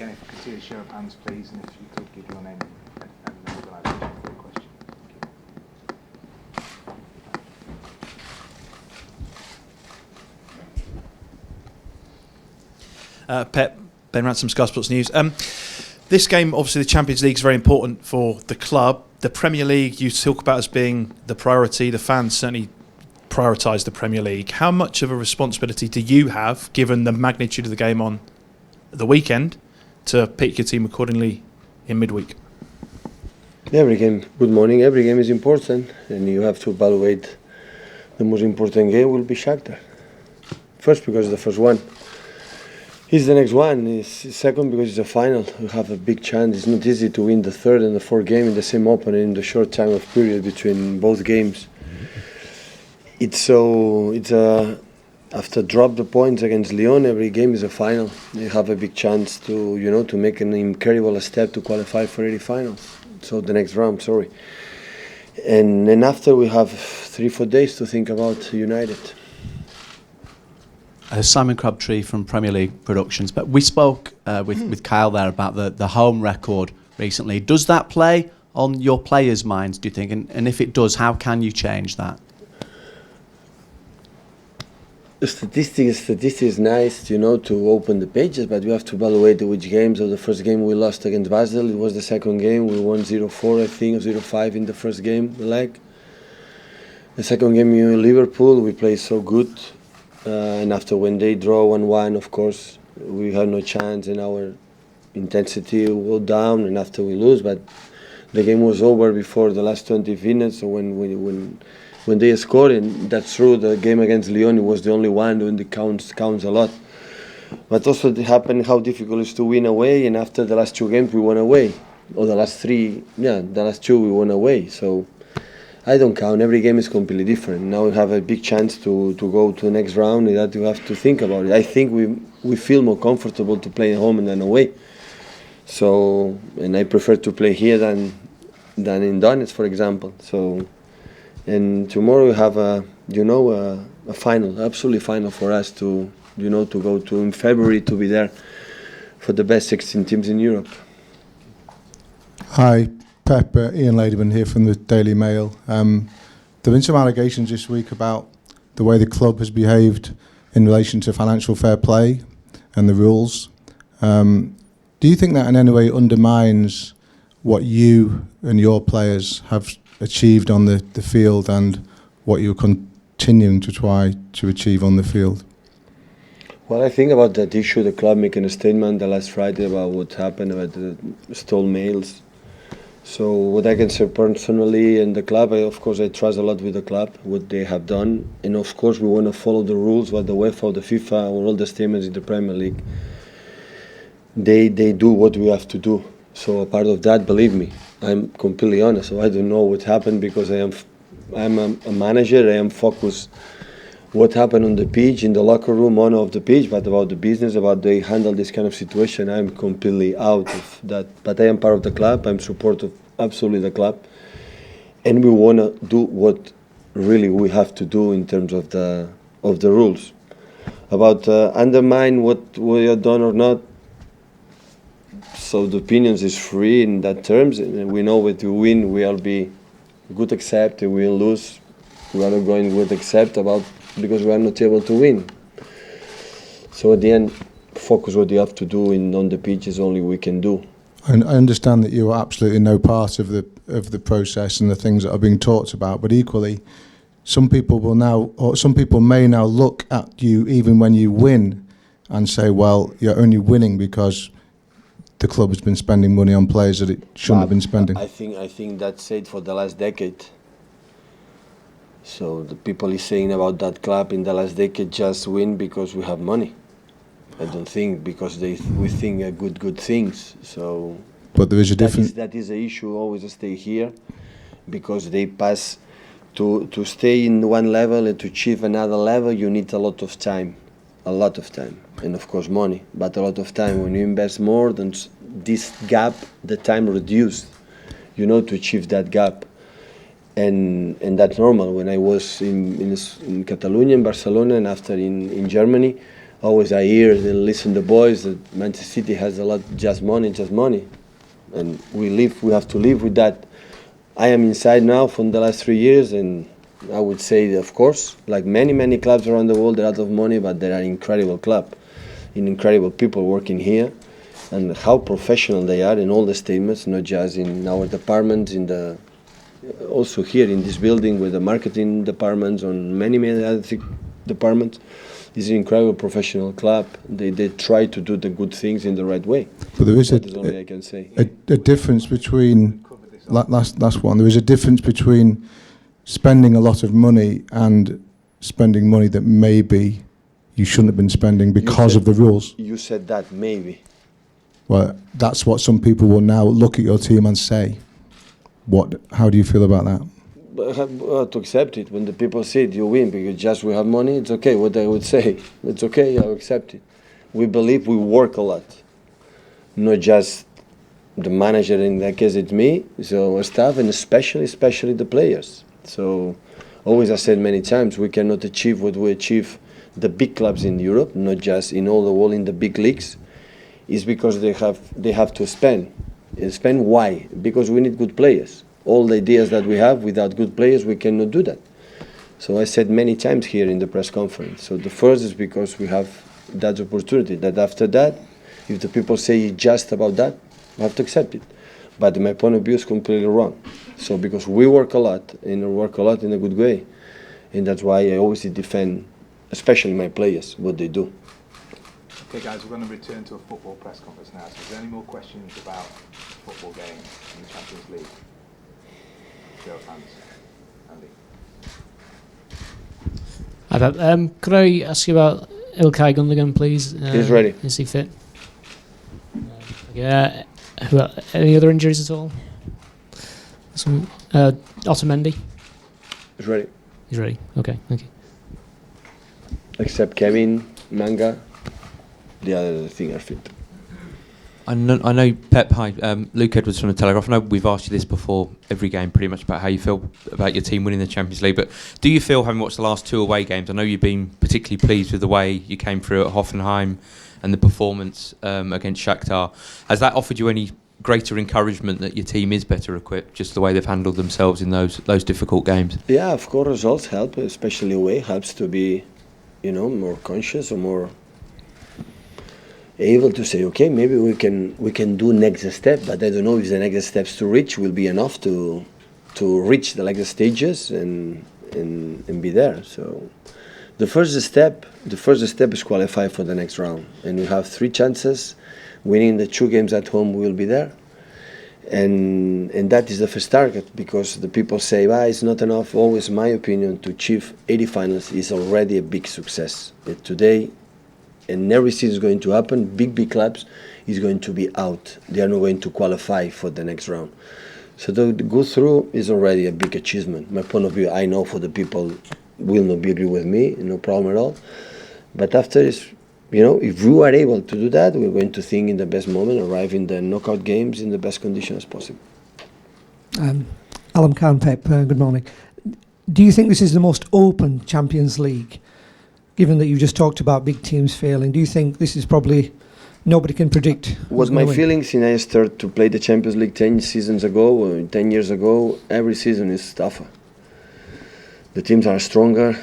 again, if I could see a show of hands, please, and if you could give your name and organisation for the question. Pep, Ben Ransom, Sky Sports News. This game, obviously, the Champions League is very important for the club. The Premier League, you talk about as being the priority. The fans certainly prioritise the Premier League. How much of a responsibility do you have, given the magnitude of the game on the weekend, to pick your team accordingly in midweek? Every game, good morning, every game is important, and you have to evaluate. The most important game will be Shakthar. First, because it's the first one. It's the next one. It's second, because it's a final. You have a big chance. It's not easy to win the third and the fourth game in the same opponent in the short time of period between both games. After drop the points against Lyon, every game is a final. You have a big chance to make an incredible step to qualify for any finals. So the next round, sorry. And then after we have 3-4 days to think about United. Simon Crabtree from Premier League Productions. But we spoke with Kyle there about the home record recently. Does that play on your players' minds, do you think? And if it does, how can you change that? The statistics is nice, to open the pages, but you have to evaluate which games. So the first game we lost against Basel, it was the second game. We won 0-4, I think, or 0-5 in the first game, The second game in Liverpool, we played so good. And after when they draw 1-1, of course, we have no chance and our intensity will go down, and after we lose. But the game was over before the last 20 minutes, so when they scored, and that's true, the game against Lyon, it was the only one when the counts a lot. But also it happened how difficult it is to win away, and after the last two games we won away. Or the last two we won away. So I don't count. Every game is completely different. Now we have a big chance to go to the next round, and that you have to think about it. I think we feel more comfortable to play at home than away. So, and I prefer to play here than in Donetsk, for example. So, and tomorrow we have a final, absolutely final for us to go to in February to be there for the best 16 teams in Europe. Hi. Pep, Ian Ladyman here from the Daily Mail. There have been some allegations this week about the way the club has behaved in relation to financial fair play and the rules. Do you think that in any way undermines what you and your players have achieved on the field and what you're continuing to try to achieve on the field? Well, I think about that issue, the club making a statement last Friday about what happened about the stolen mails. So what I can say personally and the club, of course I trust a lot with the club, what they have done. And of course we want to follow the rules, what the UEFA or the FIFA or all the statements in the Premier League. They do what we have to do. So a part of that, believe me, I'm completely honest. So I don't know what happened because I'm a manager, I am focused what happened on the pitch, in the locker room, on of the pitch, but about the business, about they handle this kind of situation, I'm completely out of that. But I am part of the club, I'm supportive absolutely the club, and we want to do what really we have to do in terms of the rules. About undermine what we have done or not, so the opinions is free in that terms, and we know what we win, we'll be good accept, and we'll lose, we are not going with accept about because we are not able to win. So at the end, focus what you have to do on the pitch is only we can do. I understand that you are absolutely no part of the process and the things that are being talked about, but equally, some people may now look at you even when you win and say, well, you're only winning because the club has been spending money on players that it shouldn't have been spending. I think that's said for the last decade. So the people is saying about that club in the last decade just win because we have money. I don't think because we think good things. So, but there is a difference. That is the issue. Always stay here, because they pass to stay in one level and to achieve another level. You need a lot of time, and of course money. But a lot of time. When you invest more, then this gap, the time reduced. To achieve that gap. And that's normal. When I was in Catalonia, in Barcelona, and after in Germany, always I hear and listen to the boys that Manchester City has a lot just money, and we have to live with that. I am inside now from the last 3 years, and I would say, of course, like many clubs around the world, they're out of money, but they're an incredible club, and incredible people working here, and how professional they are in all the statements, not just in our departments, also here in this building with the marketing departments, on many other departments. It's an incredible professional club. They try to do the good things in the right way. But there is that is only I can say. a difference between last one. There is a difference between spending a lot of money and spending money that maybe you shouldn't have been spending because of the rules. You said that maybe. Well, that's what some people will now look at your team and say. How do you feel about that? But I have to accept it. When the people say it, you win because just we have money, it's okay. What I would say, it's okay, I'll accept it. We believe we work a lot. Not just the manager, in that case it's me, so our staff, and especially the players. So always I said many times, we cannot achieve what we achieve the big clubs in Europe, not just in all the world in the big leagues, is because they have to spend. And spend why? Because we need good players. All the ideas that we have, without good players, we cannot do that. So I said many times here in the press conference. So the first is because we have that opportunity. That after that, if the people say just about that, we have to accept it. But my point of view is completely wrong. So because we work a lot, and we work a lot in a good way, and that's why I always defend, especially my players, what they do. Okay, guys, we're going to return to a football press conference now. So, is there any more questions about the football game in the Champions League? Show of hands. Andy. Could I ask you about Ilkay Gundogan, please? He's ready. Is he fit? Yeah. Any other injuries at all? Otamendi? He's ready. He's ready. Okay, thank you. Except Kevin, Manga, the other thing are fit. I know Pep, hi, Luke Edwards from The Telegraph. I know we've asked you this before every game pretty much about how you feel about your team winning the Champions League, but do you feel, having watched the last 2 away games, I know you've been particularly pleased with the way you came through at Hoffenheim and the performance against Shakhtar. Has that offered you any greater encouragement that your team is better equipped, just the way they've handled themselves in those difficult games? Yeah, of course, results help, especially away, helps to be, more conscious or more able to say, okay, maybe we can do next step, but I don't know if the next steps to reach will be enough to reach the next stages and be there. So the first step is qualify for the next round, and we have 3 chances. Winning the 2 games at home, we will be there, and that is the first target, because the people say, it's not enough. Always my opinion, to achieve 80 finals is already a big success. Today, and every season is going to happen, big clubs is going to be out. They are not going to qualify for the next round. So to go through is already a big achievement. My point of view, I know for the people will not be agree with me, no problem at all. But after is, if we are able to do that, we're going to think in the best moment, arrive in the knockout games in the best condition as possible. Alan Khan, Pep, good morning. Do you think this is the most open Champions League? Given that you've just talked about big teams failing, do you think this is probably nobody can predict? What my feelings since I started to play the Champions League 10 seasons ago, or 10 years ago, every season is tougher. The teams are stronger,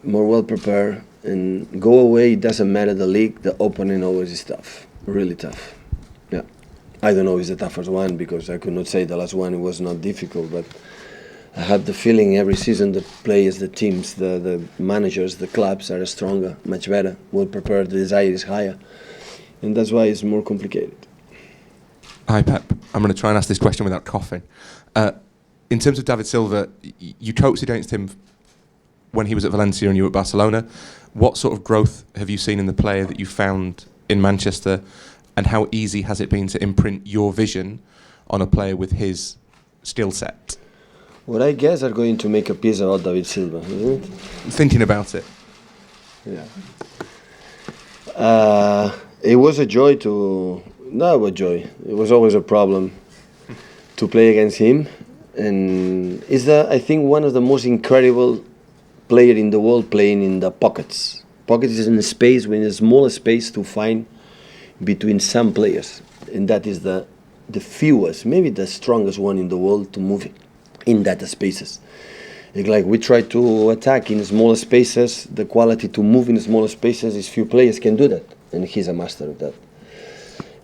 more well prepared, and go away, it doesn't matter the league, the opening always is tough, really tough. Yeah, I don't know if it's the toughest one, because I could not say the last one, it was not difficult, but I have the feeling every season the players, the teams, the managers, the clubs are stronger, much better, well prepared, the desire is higher, and that's why it's more complicated. Hi Pep, I'm going to try and ask this question without coughing. In terms of David Silva, you coached against him when he was at Valencia and you were at Barcelona. What sort of growth have you seen in the player that you found in Manchester, and how easy has it been to imprint your vision on a player with his skill set? What I guess are going to make a piece about David Silva, isn't it? Thinking about it. Yeah. It was a joy to... No, it was joy. It was always a problem to play against him. And is I think, one of the most incredible player in the world playing in the pockets. Pocket is in a space, when a smaller space to find between some players, and that is the fewest, maybe the strongest one in the world to move in that spaces. Like we try to attack in smaller spaces, the quality to move in smaller spaces is few players can do that, and he's a master of that.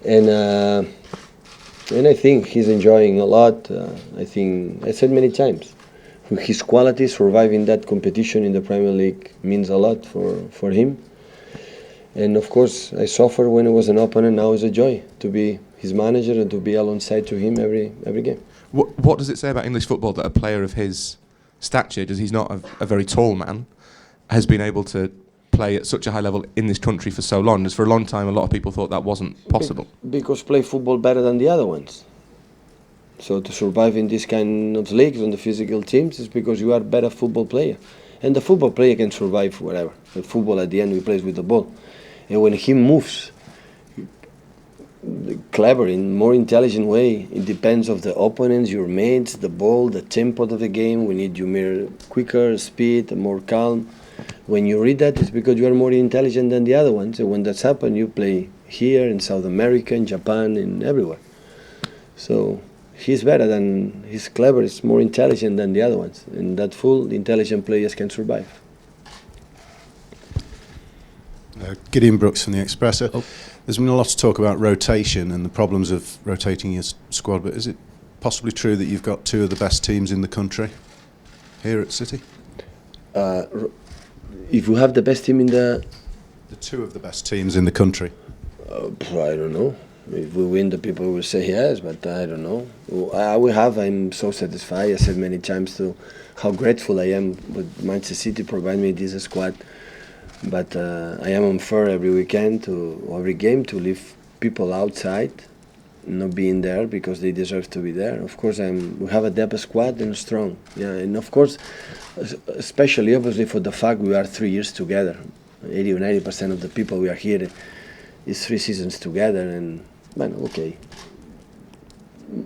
And I think he's enjoying a lot. I think I said many times, his quality surviving that competition in the Premier League means a lot for him. And of course, I suffer when it was an opponent. Now it's a joy to be his manager and to be alongside to him every game. What does it say about English football that a player of his stature, because he's not a very tall man, has been able to play at such a high level in this country for so long? As for a long time, a lot of people thought that wasn't possible. Because play football better than the other ones. So to survive in this kind of leagues on the physical teams is because you are a better football player. And the football player can survive whatever. The football at the end, we plays with the ball. And when he moves clever, in more intelligent way, it depends of the opponents, your mates, the ball, the tempo of the game. We need you more quicker, speed, more calm. When you read that, it's because you are more intelligent than the other ones. And when that's happened, you play here in South America, in Japan, and everywhere. So he's better than, he's clever, he's more intelligent than the other ones. And that full intelligent players can survive. Gideon Brooks from the Expresser. There's been a lot of talk about rotation and the problems of rotating your squad, but is it possibly true that you've got two of the best teams in the country here at City? If you have the best team in the two of the best teams in the country. I don't know. If we win, the people will say yes, but I don't know. I'm so satisfied. I said many times to how grateful I am with Manchester City provide me this squad. But I am unfair every weekend to every game to leave people outside, not being there because they deserve to be there. Of course, we have a depth squad and strong. Yeah, and of course, especially obviously for the fact we are 3 years together. 80 or 90% of the people we are here is 3 seasons together, and well, okay.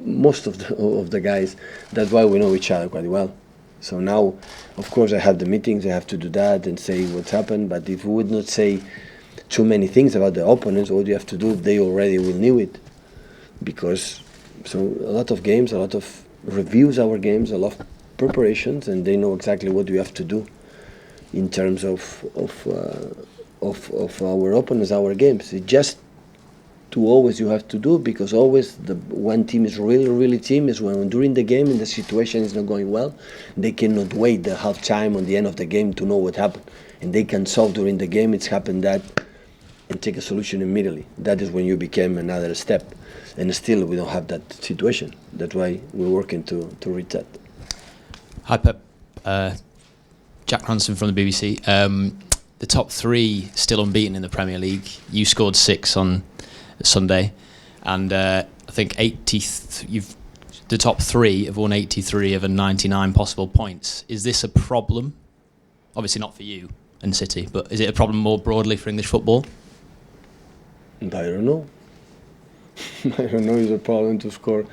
Most of the guys, that's why we know each other quite well. So now, of course, I have the meetings, I have to do that and say what's happened, but if we would not say too many things about the opponents, all you have to do, they already will know it. Because, so a lot of games, a lot of reviews our games, a lot of preparations, and they know exactly what we have to do in terms of our opponents, our games. It's just to always you have to do, because always the one team is really team is when during the game and the situation is not going well, they cannot wait the half time on the end of the game to know what happened, and they can solve during the game it's happened that and take a solution immediately. That is when you become another step, and still we don't have that situation. That's why we're working to reach that. Hi Pep, Jack Hansen from the BBC. The top three still unbeaten in the Premier League. You scored 6 on Sunday, and I think the top three have won 83 of a 99 possible points. Is this a problem? Obviously not for you and City, but is it a problem more broadly for English football? I don't know. I don't know. It's a problem to score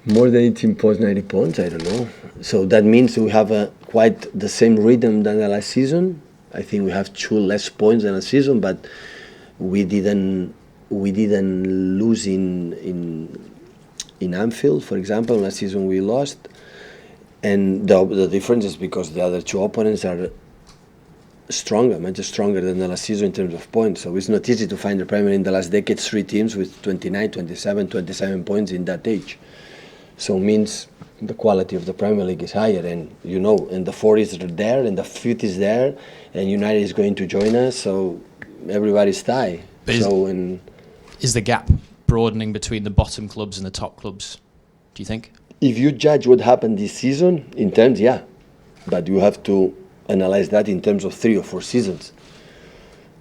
more than 18 points, 90 points. I don't know. So that means we have quite the same rhythm than the last season. I think we have 2 less points than last season, but we didn't lose in Anfield, for example. Last season we lost, and the difference is because the other 2 opponents are stronger, much stronger than the last season in terms of points. So it's not easy to find the Premier in the last decade 3 teams with 29, 27 points in that age. So it means the quality of the Premier League is higher, and and the 4 is there, and the 5th is there, and United is going to join us. So everybody's tied. Is the gap broadening between the bottom clubs and the top clubs, do you think? If you judge what happened this season, in terms, yeah. But you have to analyze that in terms of 3 or 4 seasons.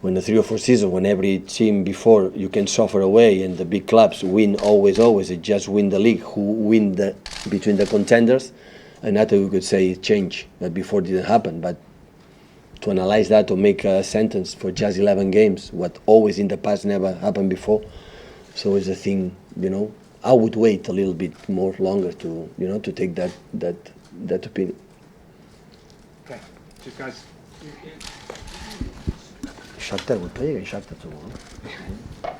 When the 3 or 4 seasons, when every team before you can suffer away and the big clubs win always, it just win the league, who win between the contenders, and that we could say change. That before didn't happen, but to analyze that or make a sentence for just 11 games, what always in the past never happened before. So it's a thing, I would wait a little bit more longer to, to take that opinion. Okay, just guys. Shakhtar, we play against Shakhtar tomorrow.